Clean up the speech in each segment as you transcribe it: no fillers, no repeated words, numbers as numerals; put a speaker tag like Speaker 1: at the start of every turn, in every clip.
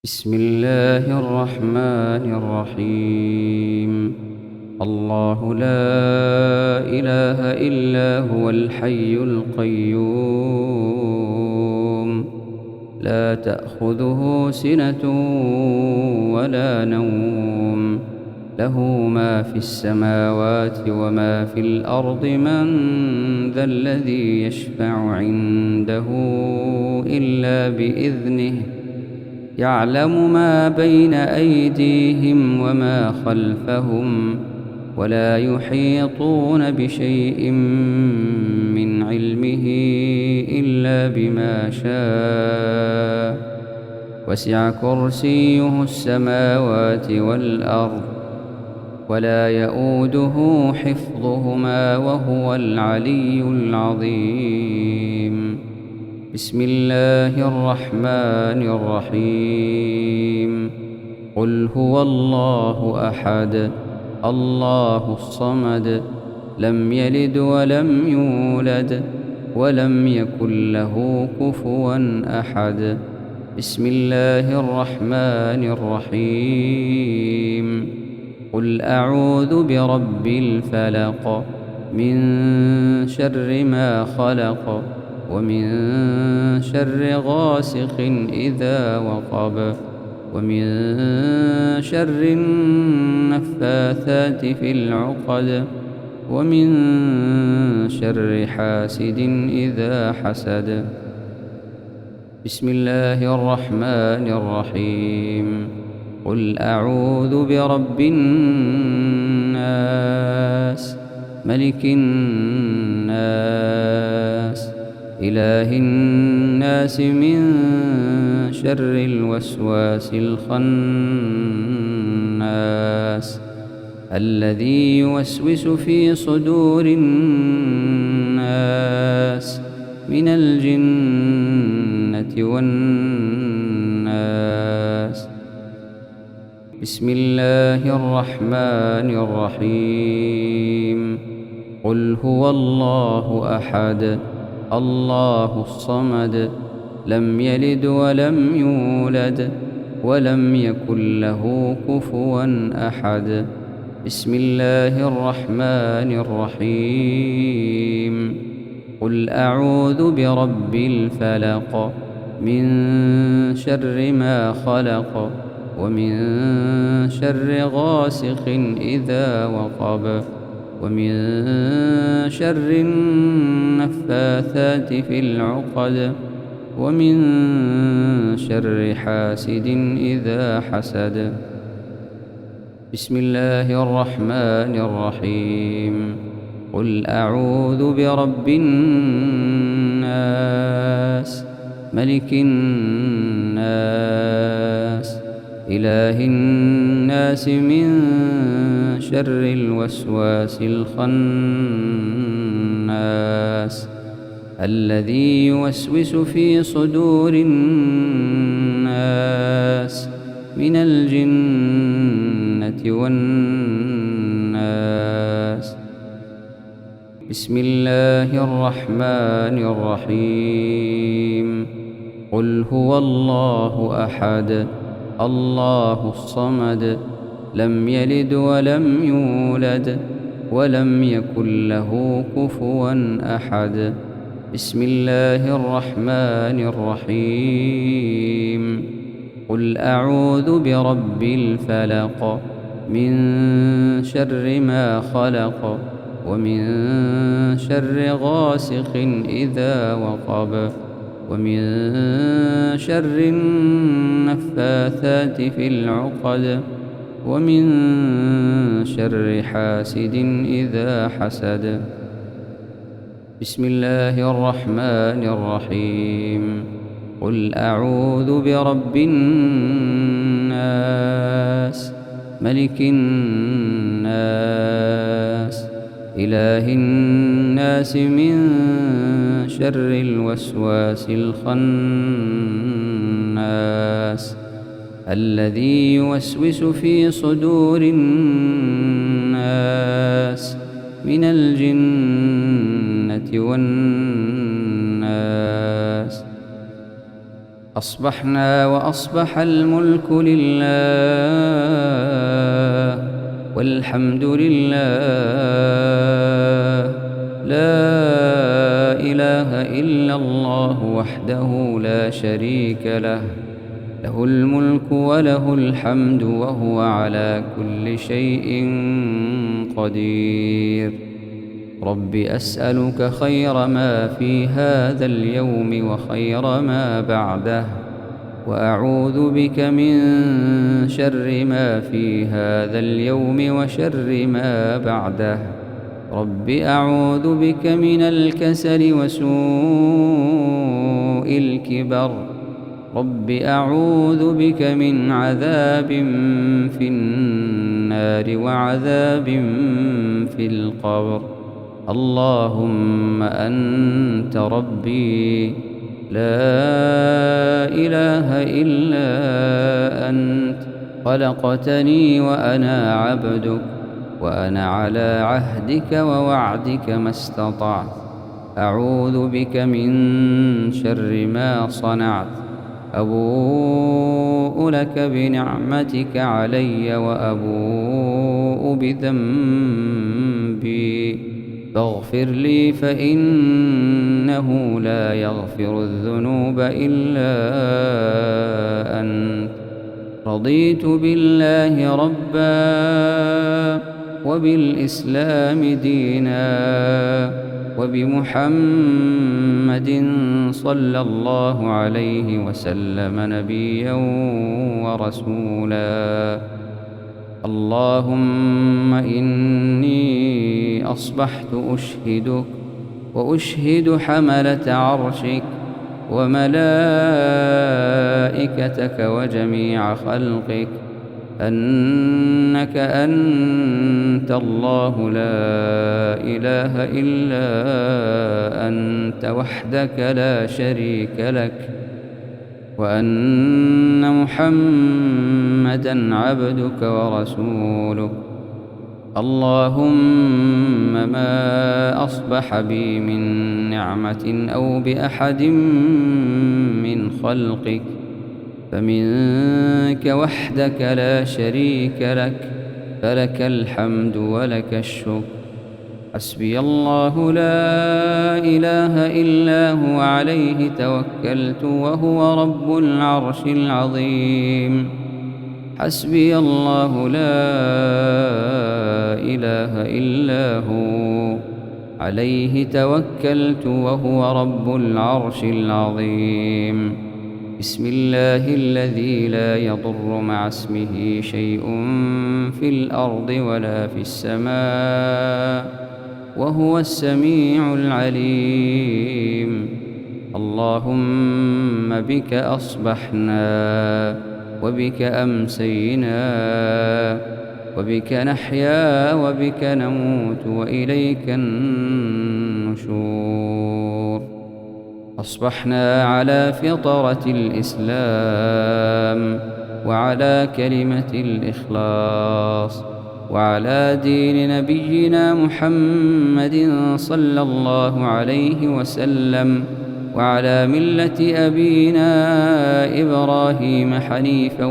Speaker 1: بسم الله الرحمن الرحيم. الله لا إله إلا هو الحي القيوم، لا تأخذه سنة ولا نوم، له ما في السماوات وما في الأرض. من ذا الذي يشفع عنده إلا بإذنه؟ يعلم ما بين أيديهم وما خلفهم، ولا يحيطون بشيء من علمه إلا بما شاء. وسع كرسيه السماوات والأرض، ولا يئوده حفظهما، وهو العلي العظيم. بسم الله الرحمن الرحيم. قل هو الله أحد، الله الصمد، لم يلد ولم يولد، ولم يكن له كفوا أحد. بسم الله الرحمن الرحيم. قل أعوذ برب الفلق، من شر ما خلق، ومن شر غاسق إذا وقب، ومن شر النفاثات في العقد، ومن شر حاسد إذا حسد. بسم الله الرحمن الرحيم. قل أعوذ برب الناس، ملك الناس، إله الناس، من شر الوسواس الخناس، الذي يوسوس في صدور الناس من الجنة والناس. بسم الله الرحمن الرحيم. قل هو الله أحد، الله الصمد، لم يلد ولم يولد، ولم يكن له كفوا أحد. بسم الله الرحمن الرحيم. قل أعوذ برب الفلق، من شر ما خلق، ومن شر غاسق إذا وقب، ومن شر النفاثات في العقد، ومن شر حاسد إذا حسد. بسم الله الرحمن الرحيم. قل أعوذ برب الناس، ملك الناس، إله الناس، من شر الوسواس الخناس، الذي يوسوس في صدور الناس من الجنة والناس. بسم الله الرحمن الرحيم. قل هو الله أحد، الله الصمد، لم يلد ولم يولد، ولم يكن له كفوا أحد. بسم الله الرحمن الرحيم. قل أعوذ برب الفلق، من شر ما خلق، ومن شر غاسق إذا وقب، ومن شر النفاثات في العقد، ومن شر حاسد إذا حسد. بسم الله الرحمن الرحيم. قل أعوذ برب الناس، ملك الناس، إله الناس، من شر الوسواس الخناس، الذي يوسوس في صدور الناس من الجنة والناس. أصبحنا وأصبح الملك لله والحمد لله، لا إله إلا الله وحده لا شريك له، له الملك وله الحمد وهو على كل شيء قدير. رب أسألك خير ما في هذا اليوم وخير ما بعده، وأعوذ بك من شر ما في هذا اليوم وشر ما بعده. رب أعوذ بك من الكسل وسوء الكبر. رب أعوذ بك من عذاب في النار وعذاب في القبر. اللهم أنت ربي، لا إله إلا أنت، خلقتني وأنا عبدك، وأنا على عهدك ووعدك ما استطعت. أعوذ بك من شر ما صنعت. أبوء لك بنعمتك علي وأبوء بذنبي، فاغفر لي فإنه لا يغفر الذنوب إلا أنت. رضيت بالله ربا وبالإسلام دينا وبمحمد صلى الله عليه وسلم نبيا ورسولا. اللهم إني أصبحت أشهدك وأشهد حملة عرشك وملائكتك وجميع خلقك أنك أنت الله لا إله إلا أنت وحدك لا شريك لك، وأن محمدًا عبدك ورسولك. اللهم ما أصبح بي من نعمة أو بأحد من خلقك فمنك وحدك لا شريك لك، فلك الحمد ولك الشكر. حسبي الله لا إله إلا هو عليه توكلت وهو رب العرش العظيم. حسبي الله لا إله إلا هو عليه توكلت وهو رب العرش العظيم. بسم الله الذي لا يضر مع اسمه شيء في الأرض ولا في السماء وهو السميع العليم. اللهم بك أصبحنا وبك أمسينا وبك نحيا وبك نموت وإليك النشور. أصبحنا على فطرة الإسلام وعلى كلمة الإخلاص وعلى دين نبينا محمد صلى الله عليه وسلم وعلى ملة أبينا إبراهيم حنيفا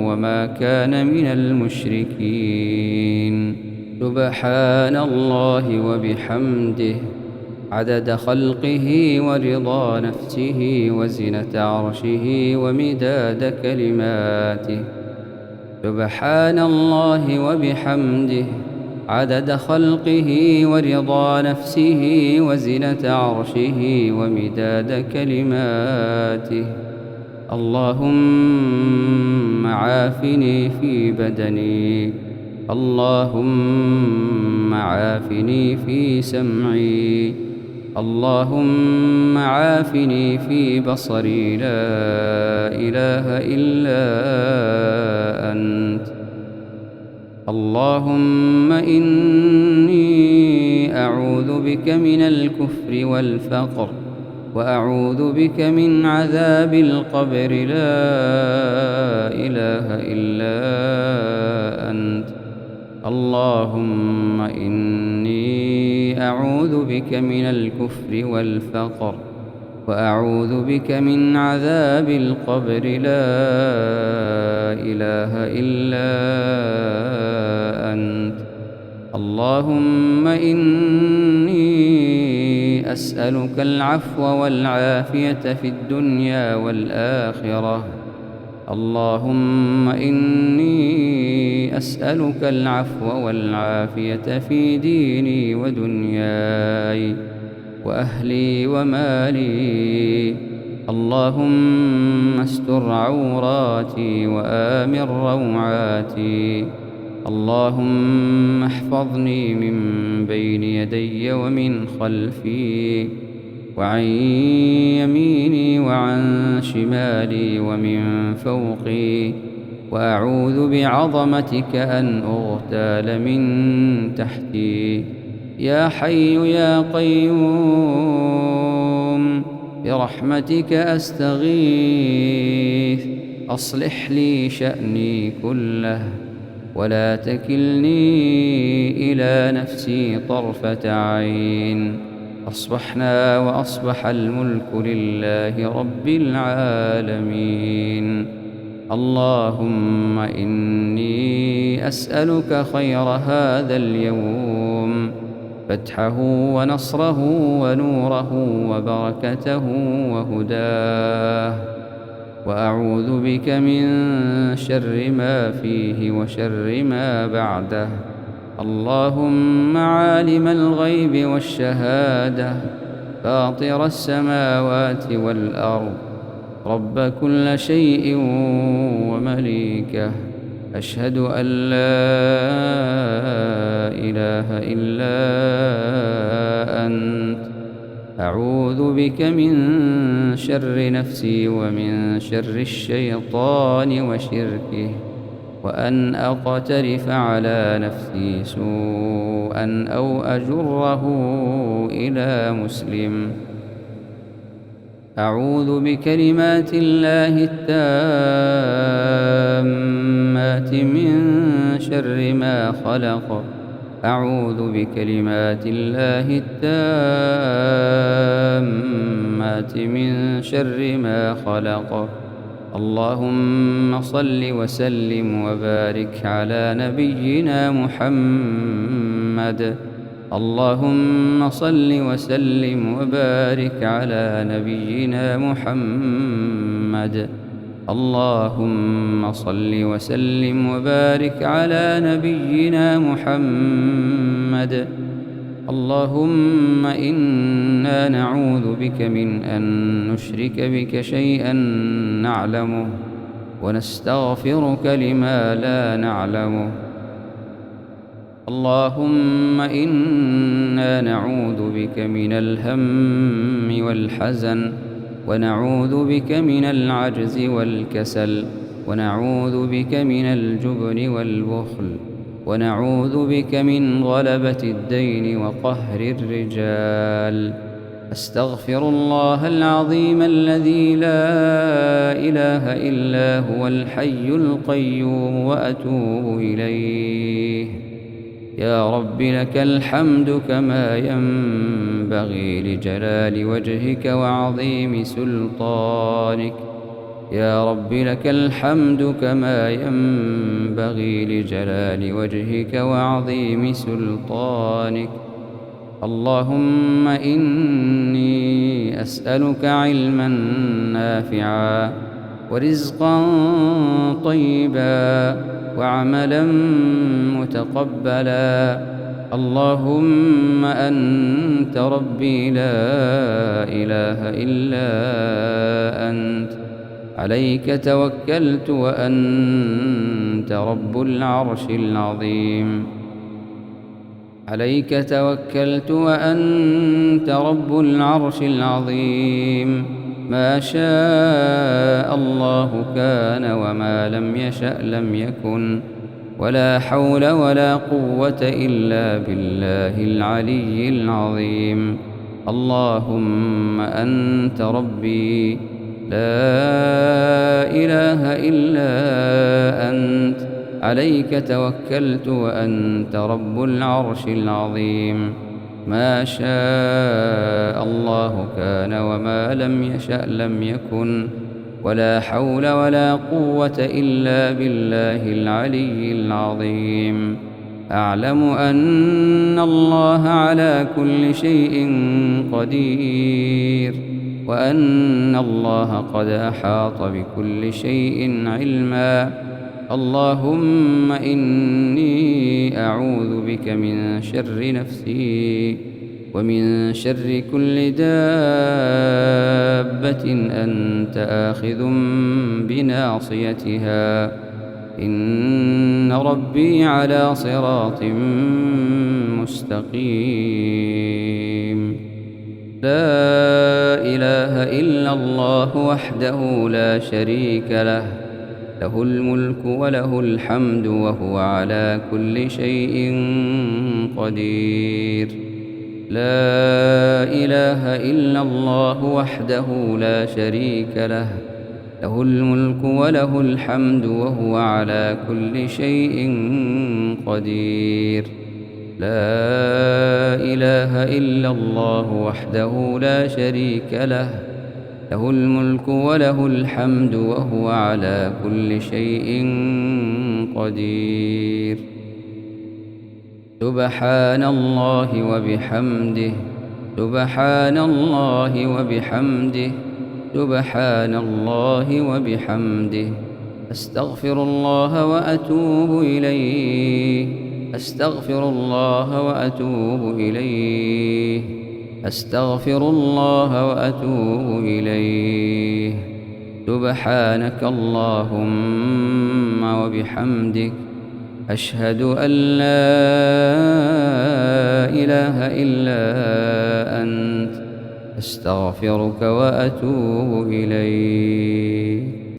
Speaker 1: وما كان من المشركين. سبحان الله وبحمده عدد خلقه ورضا نفسه وزنة عرشه ومداد كلماته. سبحان الله وبحمده عدد خلقه ورضا نفسه وزنة عرشه ومداد كلماته. اللهم عافني في بدني، اللهم عافني في سمعي، اللهم عافني في بصري، لا إله إلا أنت. اللهم إني أعوذ بك من الكفر والفقر وأعوذ بك من عذاب القبر، لا إله إلا أنت. اللهم إني أعوذ بك من الكفر والفقر وأعوذ بك من عذاب القبر لا إله إلا أنت. اللهم إني أسألك العفو والعافية في الدنيا والآخرة. اللهم إني أسألك العفو والعافية في ديني ودنياي وأهلي ومالي. اللهم استر عوراتي وآمن روعاتي. اللهم احفظني من بين يدي ومن خلفي وعن يميني وعن شمالي ومن فوقي، وأعوذ بعظمتك أن أغتال من تحتي. يا حي يا قيوم برحمتك أستغيث، أصلح لي شأني كله ولا تكلني إلى نفسي طرفة عين. أصبحنا وأصبح الملك لله رب العالمين. اللهم إني أسألك خير هذا اليوم، فتحه ونصره ونوره وبركته وهداه، وأعوذ بك من شر ما فيه وشر ما بعده. اللهم عالم الغيب والشهادة، فاطر السماوات والأرض، رب كل شيء ومليكه، أشهد أن لا إله إلا أنت. أعوذ بك من شر نفسي ومن شر الشيطان وشركه، وأن أقترف على نفسي سوءا أو أجره إلى مسلم. أعوذ بكلمات الله التامات من شر ما خلق. أعوذ بكلمات الله التامات من شر ما خلق. اللهم صل وسلم وبارك على نبينا محمد. اللهم صل وسلم وبارك على نبينا محمد. اللهم صل وسلم وبارك على نبينا محمد. اللهم إنا نعوذ بك من أن نشرك بك شيئا نعلمه، ونستغفرك لما لا نعلمه. اللهم إنا نعوذ بك من الهم والحزن، ونعوذ بك من العجز والكسل، ونعوذ بك من الجبن والبخل، ونعوذ بك من غلبة الدين وقهر الرجال. أستغفر الله العظيم الذي لا إله إلا هو الحي القيوم وأتوب إليه. يا رب لك الحمد كما ينبغي لجلال وجهك وعظيم سلطانك. يا رب لك الحمد كما ينبغي لجلال وجهك وعظيم سلطانك. اللهم إني أسألك علما نافعا ورزقا طيبا وعملا متقبلا. اللهم أنت ربي لا إله إلا أنت، عليك توكلت وأنت رب العرش العظيم. عليك توكلت وأنت رب العرش العظيم. ما شاء الله كان وما لم يشأ لم يكن، ولا حول ولا قوة إلا بالله العلي العظيم. اللهم أنت ربي لا إله إلا أنت، عليك توكلت وأنت رب العرش العظيم. ما شاء الله كان وما لم يشأ لم يكن ولا حول ولا قوة إلا بالله العلي العظيم. أعلم أن الله على كل شيء قدير وأن الله قد أحاط بكل شيء علما. اللهم إني أعوذ بك من شر نفسي ومن شر كل دابة أنت آخذ بناصيتها إن ربي على صراط مستقيم. لا إله إلا الله وحده لا شريك له، له الملك وله الحمد وهو على كل شيء قدير. لا إله إلا الله وحده لا شريك له، له الملك وله الحمد وهو على كل شيء قدير. لا إله إلا الله وحده لا شريك له، له الملك وله الحمد وهو على كل شيء قدير. سبحان الله وبحمده، سبحان الله وبحمده، سبحان الله وبحمده. أستغفر الله وأتوب إليه، أستغفر الله وأتوب إليه، أستغفر الله وأتوب إليه. سبحانك اللهم وبحمدك، أشهد أن لا إله إلا أنت، أستغفرك وأتوب إليك.